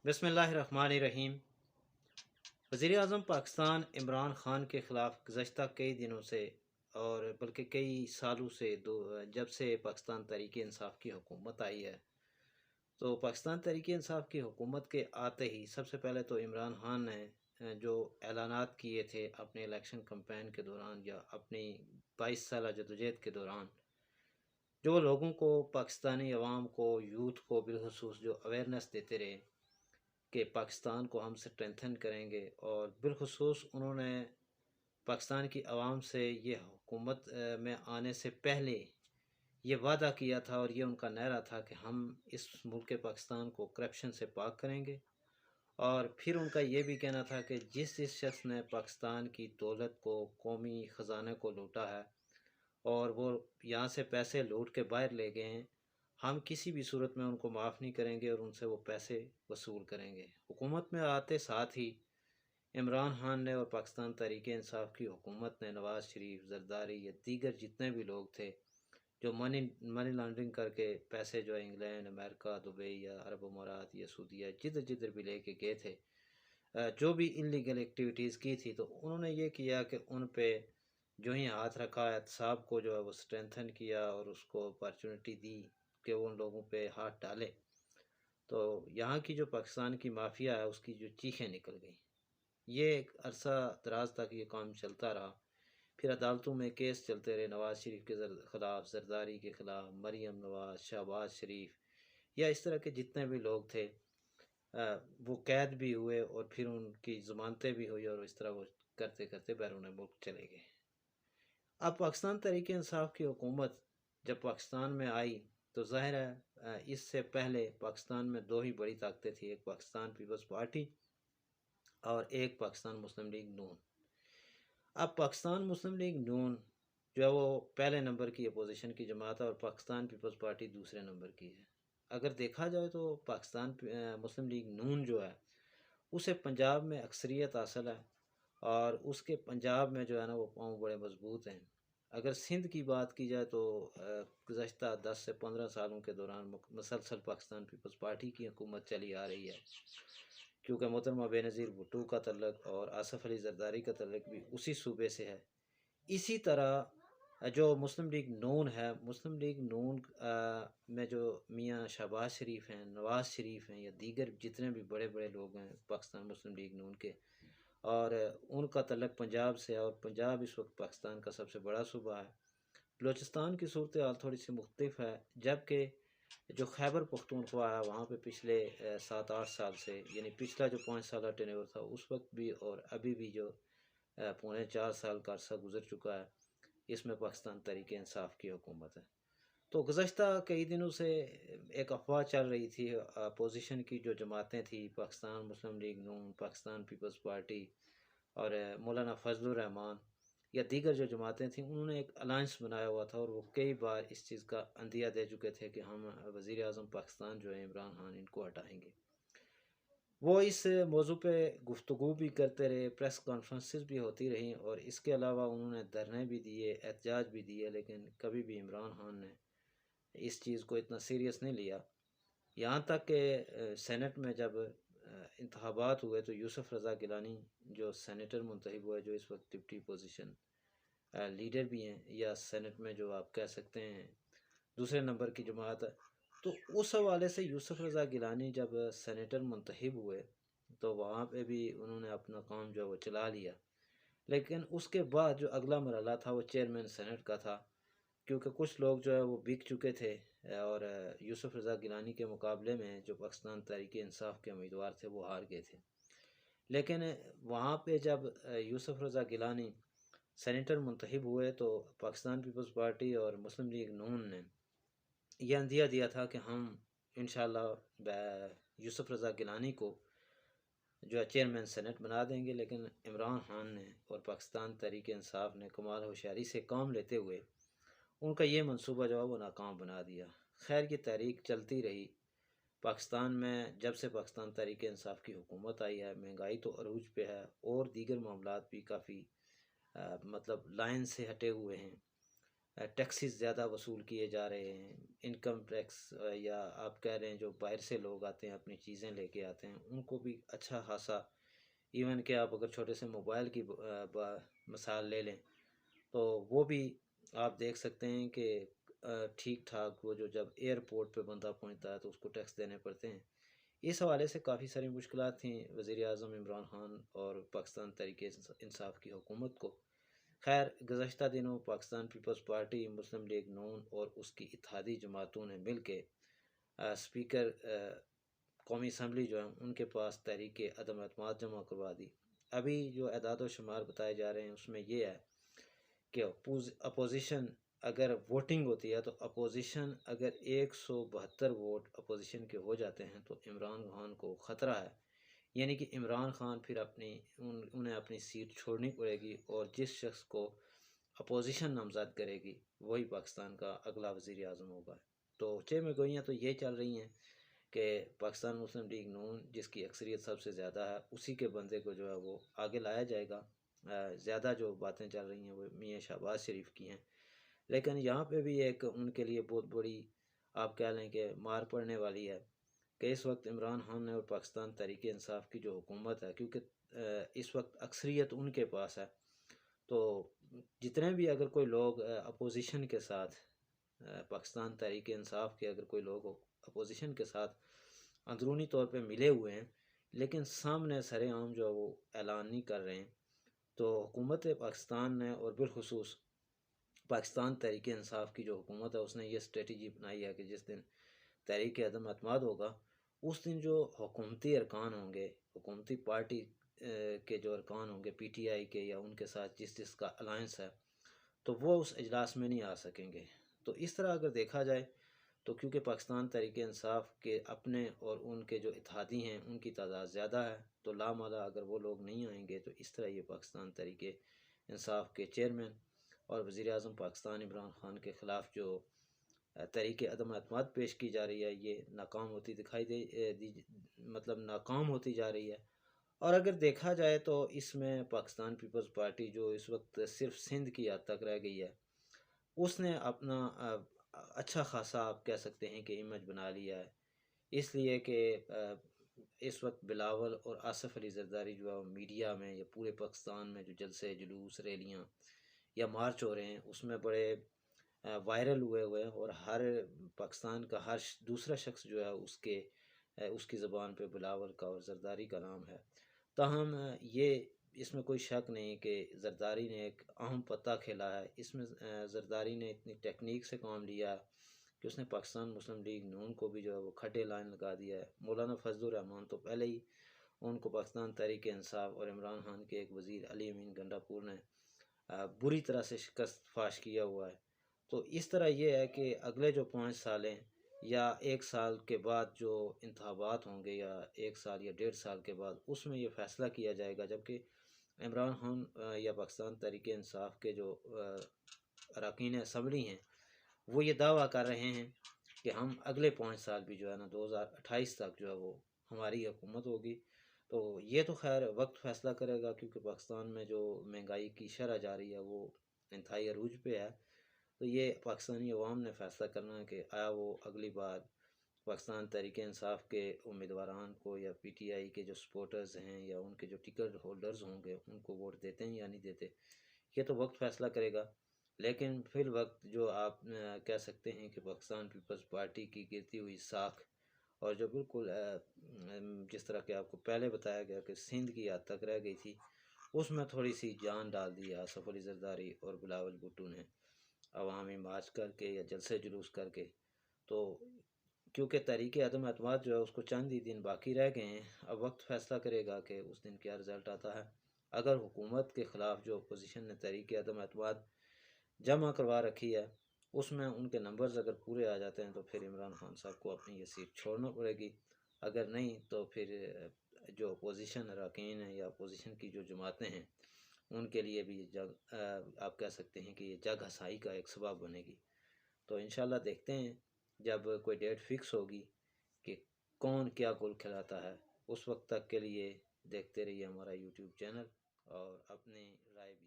بسم اللہ الرحمن الرحیم۔ وزیر اعظم پاکستان عمران خان کے خلاف گزشتہ کئی دنوں سے اور بلکہ کئی سالوں سے جب سے پاکستان تحریک انصاف کی حکومت آئی ہے، تو پاکستان تحریک انصاف کی حکومت کے آتے ہی سب سے پہلے تو عمران خان نے جو اعلانات کیے تھے اپنے الیکشن کمپین کے دوران یا اپنی 22 سالہ جدوجہد کے دوران، جو لوگوں کو، پاکستانی عوام کو، یوتھ کو بالخصوص جو اویئرنیس دیتے رہے کہ پاکستان کو ہم اسٹرینتھن کریں گے، اور بالخصوص انہوں نے پاکستان کی عوام سے یہ حکومت میں آنے سے پہلے یہ وعدہ کیا تھا اور یہ ان کا نعرہ تھا کہ ہم اس ملک پاکستان کو کرپشن سے پاک کریں گے، اور پھر ان کا یہ بھی کہنا تھا کہ جس جس شخص نے پاکستان کی دولت کو، قومی خزانے کو لوٹا ہے اور وہ یہاں سے پیسے لوٹ کے باہر لے گئے ہیں، ہم کسی بھی صورت میں ان کو معاف نہیں کریں گے اور ان سے وہ پیسے وصول کریں گے۔ حکومت میں آتے ساتھ ہی عمران خان نے اور پاکستان تحریک انصاف کی حکومت نے نواز شریف، زرداری یا دیگر جتنے بھی لوگ تھے جو منی لانڈرنگ کر کے پیسے جو انگلینڈ، امریکہ، دبئی یا عرب امارات یا سعودیہ جدھر جدھر بھی لے کے گئے تھے، جو بھی انلیگل ایکٹیویٹیز کی تھی، تو انہوں نے یہ کیا کہ ان پہ جو ہی ہاتھ رکھا، احتساب کو جو ہے وہ اسٹرینتھن کیا اور اس کو اپارچونٹی دی کہ وہ ان لوگوں پہ ہاتھ ڈالے، تو یہاں کی جو پاکستان کی مافیا ہے اس کی جو چیخیں نکل گئیں۔ یہ ایک عرصہ دراز تک یہ کام چلتا رہا، پھر عدالتوں میں کیس چلتے رہے نواز شریف کے خلاف، زرداری کے خلاف، مریم نواز، شہباز شریف یا اس طرح کے جتنے بھی لوگ تھے، وہ قید بھی ہوئے اور پھر ان کی ضمانتیں بھی ہوئی اور اس طرح وہ کرتے کرتے بیرون ملک چلے گئے۔ اب پاکستان تحریک انصاف کی حکومت جب پاکستان میں آئی تو ظاہر ہے اس سے پہلے پاکستان میں دو ہی بڑی طاقتیں تھیں، ایک پاکستان پیپلز پارٹی اور ایک پاکستان مسلم لیگ نون۔ اب پاکستان مسلم لیگ نون جو ہے وہ پہلے نمبر کی اپوزیشن کی جماعت ہے اور پاکستان پیپلز پارٹی دوسرے نمبر کی ہے۔ اگر دیکھا جائے تو پاکستان مسلم لیگ نون جو ہے اسے پنجاب میں اکثریت حاصل ہے اور اس کے پنجاب میں جو ہے نا وہ پاؤں بڑے مضبوط ہیں۔ اگر سندھ کی بات کی جائے تو گزشتہ 10 سے 15 سالوں کے دوران مسلسل پاکستان پیپلز پارٹی کی حکومت چلی آ رہی ہے، کیونکہ محترمہ بے نظیر بھٹو کا تعلق اور آصف علی زرداری کا تعلق بھی اسی صوبے سے ہے۔ اسی طرح جو مسلم لیگ نون ہے، مسلم لیگ نون میں جو میاں شہباز شریف ہیں، نواز شریف ہیں یا دیگر جتنے بھی بڑے بڑے لوگ ہیں پاکستان مسلم لیگ نون کے، اور ان کا تعلق پنجاب سے ہے، اور پنجاب اس وقت پاکستان کا سب سے بڑا صوبہ ہے۔ بلوچستان کی صورتحال تھوڑی سی مختلف ہے، جبکہ جو خیبر پختونخوا ہے وہاں پہ پچھلے 7-8 سال سے، یعنی پچھلا جو 5 سالہ ٹینیور تھا اس وقت بھی اور ابھی بھی جو 3.25 سال کا عرصہ گزر چکا ہے، اس میں پاکستان تحریک انصاف کی حکومت ہے۔ تو گزشتہ کئی دنوں سے ایک افواہ چل رہی تھی، اپوزیشن کی جو جماعتیں تھیں، پاکستان مسلم لیگ نون، پاکستان پیپلز پارٹی اور مولانا فضل الرحمان یا دیگر جو جماعتیں تھیں، انہوں نے ایک الائنس بنایا ہوا تھا اور وہ کئی بار اس چیز کا عندیہ دے چکے تھے کہ ہم وزیر اعظم پاکستان جو ہیں عمران خان ان کو ہٹائیں گے۔ وہ اس موضوع پہ گفتگو بھی کرتے رہے، پریس کانفرنسز بھی ہوتی رہیں، اور اس کے علاوہ انہوں نے دھرنے بھی دیے، احتجاج بھی دیے، لیکن کبھی بھی عمران خان نے اس چیز کو اتنا سیریس نہیں لیا۔ یہاں تک کہ سینٹ میں جب انتخابات ہوئے تو یوسف رضا گیلانی جو سینیٹر منتخب ہوئے، جو اس وقت ڈپٹی پوزیشن لیڈر بھی ہیں یا سینٹ میں جو آپ کہہ سکتے ہیں دوسرے نمبر کی جماعت ہے، تو اس حوالے سے یوسف رضا گیلانی جب سینیٹر منتخب ہوئے تو وہاں پہ بھی انہوں نے اپنا کام جو ہے وہ چلا لیا، لیکن اس کے بعد جو اگلا مرحلہ تھا وہ چیئرمین سینٹ کا تھا، کیونکہ کچھ لوگ جو ہے وہ بک چکے تھے اور یوسف رضا گیلانی کے مقابلے میں جو پاکستان تحریک انصاف کے امیدوار تھے وہ ہار گئے تھے۔ لیکن وہاں پہ جب یوسف رضا گیلانی سینیٹر منتخب ہوئے تو پاکستان پیپلز پارٹی اور مسلم لیگ نون نے یہ عندیہ دیا تھا کہ ہم انشاءاللہ یوسف رضا گیلانی کو جو ہے چیئرمین سینٹ بنا دیں گے، لیکن عمران خان نے اور پاکستان تحریک انصاف نے کمال ہوشیاری سے کام لیتے ہوئے ان کا یہ منصوبہ جو ہے وہ ناکام بنا دیا۔ خیر یہ تحریک چلتی رہی۔ پاکستان میں جب سے پاکستان تحریک انصاف کی حکومت آئی ہے، مہنگائی تو عروج پہ ہے اور دیگر معاملات بھی کافی مطلب لائن سے ہٹے ہوئے ہیں، ٹیکسز زیادہ وصول کیے جا رہے ہیں، انکم ٹیکس، یا آپ کہہ رہے ہیں جو باہر سے لوگ آتے ہیں اپنی چیزیں لے کے آتے ہیں ان کو بھی اچھا خاصا، ایون کہ آپ اگر چھوٹے سے موبائل کی مثال لے لیں تو وہ بھی آپ دیکھ سکتے ہیں کہ ٹھیک ٹھاک وہ جو جب ایئرپورٹ پہ بندہ پہنچتا ہے تو اس کو ٹیکس دینے پڑتے ہیں۔ اس حوالے سے کافی ساری مشکلات تھیں وزیر اعظم عمران خان اور پاکستان تحریک انصاف کی حکومت کو۔ خیر گزشتہ دنوں پاکستان پیپلز پارٹی، مسلم لیگ نون اور اس کی اتحادی جماعتوں نے مل کے اسپیکر قومی اسمبلی جو ہے ان کے پاس تحریک عدم اعتماد جمع کروا دی۔ ابھی جو اعداد و شمار بتائے جا رہے ہیں اس میں یہ ہے کہ اپوزیشن اگر ووٹنگ ہوتی ہے تو اپوزیشن اگر 172 ووٹ اپوزیشن کے ہو جاتے ہیں تو عمران خان کو خطرہ ہے، یعنی کہ عمران خان پھر انہیں اپنی سیٹ چھوڑنی پڑے گی، اور جس شخص کو اپوزیشن نامزد کرے گی وہی پاکستان کا اگلا وزیر اعظم ہوگا۔ تو چہ میں گوئیاں تو یہ چل رہی ہیں کہ پاکستان مسلم لیگ نون جس کی اکثریت سب سے زیادہ ہے اسی کے بندے کو جو ہے وہ آگے لایا جائے گا۔ زیادہ جو باتیں چل رہی ہیں وہ میاں شہباز شریف کی ہیں، لیکن یہاں پہ بھی ایک ان کے لیے بہت بڑی آپ کہہ لیں کہ مار پڑنے والی ہے کہ اس وقت عمران خان نے اور پاکستان تحریک انصاف کی جو حکومت ہے، کیونکہ اس وقت اکثریت ان کے پاس ہے، تو جتنے بھی اگر کوئی لوگ اپوزیشن کے ساتھ، پاکستان تحریک انصاف کے اگر کوئی لوگ اپوزیشن کے ساتھ اندرونی طور پہ ملے ہوئے ہیں لیکن سامنے سر عام جو ہے وہ اعلان نہیں کر رہے ہیں، تو حکومت پاکستان نے اور بالخصوص پاکستان تحریک انصاف کی جو حکومت ہے اس نے یہ اسٹریٹجی بنائی ہے کہ جس دن تحریک عدم اعتماد ہوگا اس دن جو حکومتی ارکان ہوں گے، حکومتی پارٹی کے جو ارکان ہوں گے پی ٹی آئی کے یا ان کے ساتھ جس کا الائنس ہے، تو وہ اس اجلاس میں نہیں آ سکیں گے۔ تو اس طرح اگر دیکھا جائے تو کیونکہ پاکستان تحریک انصاف کے اپنے اور ان کے جو اتحادی ہیں ان کی تعداد زیادہ ہے، تو لامادہ اگر وہ لوگ نہیں آئیں گے تو اس طرح یہ پاکستان تحریک انصاف کے چیئرمین اور وزیر اعظم پاکستان عمران خان کے خلاف جو تحریک عدم اعتماد پیش کی جا رہی ہے یہ ناکام ہوتی مطلب ناکام ہوتی جا رہی ہے۔ اور اگر دیکھا جائے تو اس میں پاکستان پیپلز پارٹی جو اس وقت صرف سندھ کی حد تک رہ گئی ہے اس نے اپنا اچھا خاصا آپ کہہ سکتے ہیں کہ امیج بنا لیا ہے، اس لیے کہ اس وقت بلاول اور آصف علی زرداری جو ہے میڈیا میں یا پورے پاکستان میں جو جلسے جلوس ریلیاں یا مارچ ہو رہے ہیں اس میں بڑے وائرل ہوئے ہیں، اور ہر پاکستان کا ہر دوسرا شخص جو ہے اس کی زبان پہ بلاول کا اور زرداری کا نام ہے۔ تاہم یہ اس میں کوئی شک نہیں کہ زرداری نے ایک اہم پتہ کھیلا ہے، اس میں زرداری نے اتنی ٹیکنیک سے کام لیا کہ اس نے پاکستان مسلم لیگ نون کو بھی جو ہے وہ کھڈے لائن لگا دیا ہے۔ مولانا فضل الرحمان تو پہلے ہی ان کو پاکستان تحریک انصاف اور عمران خان کے ایک وزیر علی امین گنڈا پور نے بری طرح سے شکست فاش کیا ہوا ہے۔ تو اس طرح یہ ہے کہ اگلے جو 5 سالیں یا 1 سال کے بعد جو انتخابات ہوں گے یا 1 سال یا 1.5 سال کے بعد اس میں یہ فیصلہ کیا جائے گا، جبکہ عمران خان یا پاکستان تحریک انصاف کے جو اراکین اسمبلی ہیں وہ یہ دعویٰ کر رہے ہیں کہ ہم اگلے 5 سال بھی جو ہے نا 2028 تک جو ہے وہ ہماری حکومت ہوگی۔ تو یہ تو خیر وقت فیصلہ کرے گا، کیونکہ پاکستان میں جو مہنگائی کی شرح جاری ہے وہ انتہائی عروج پہ ہے، تو یہ پاکستانی عوام نے فیصلہ کرنا ہے کہ آیا وہ اگلی بار پاکستان تحریک انصاف کے امیدواران کو یا پی ٹی آئی کے جو سپورٹرز ہیں یا ان کے جو ٹکٹ ہولڈرز ہوں گے ان کو ووٹ دیتے ہیں یا نہیں دیتے، یہ تو وقت فیصلہ کرے گا۔ لیکن فی الوقت جو آپ کہہ سکتے ہیں کہ پاکستان پیپلز پارٹی کی گرتی ہوئی ساکھ، اور جو بالکل جس طرح کہ آپ کو پہلے بتایا گیا کہ سندھ کی حد تک رہ گئی تھی، اس میں تھوڑی سی جان ڈال دی آصف علی زرداری اور بلاول بھٹو نے عوامی مارچ کر کے یا جلسے جلوس کر کے۔ تو کیونکہ تحریک عدم اعتماد جو ہے اس کو چند ہی دن باقی رہ گئے ہیں، اب وقت فیصلہ کرے گا کہ اس دن کیا رزلٹ آتا ہے۔ اگر حکومت کے خلاف جو اپوزیشن نے تحریک عدم اعتماد جمع کروا رکھی ہے اس میں ان کے نمبرز اگر پورے آ جاتے ہیں تو پھر عمران خان صاحب کو اپنی یہ سیٹ چھوڑنا پڑے گی، اگر نہیں تو پھر جو اپوزیشن اراکین ہیں یا اپوزیشن کی جو جماعتیں ہیں ان کے لیے بھی جگ آپ کہہ سکتے ہیں کہ یہ جگ ہسائی کا ایک سبب بنے گی۔ تو انشاءاللہ دیکھتے ہیں جب کوئی ڈیٹ فکس ہوگی کہ کون کیا گول کھلاتا ہے، اس وقت تک کے لیے دیکھتے رہیے ہمارا یوٹیوب چینل اور اپنی رائے بھی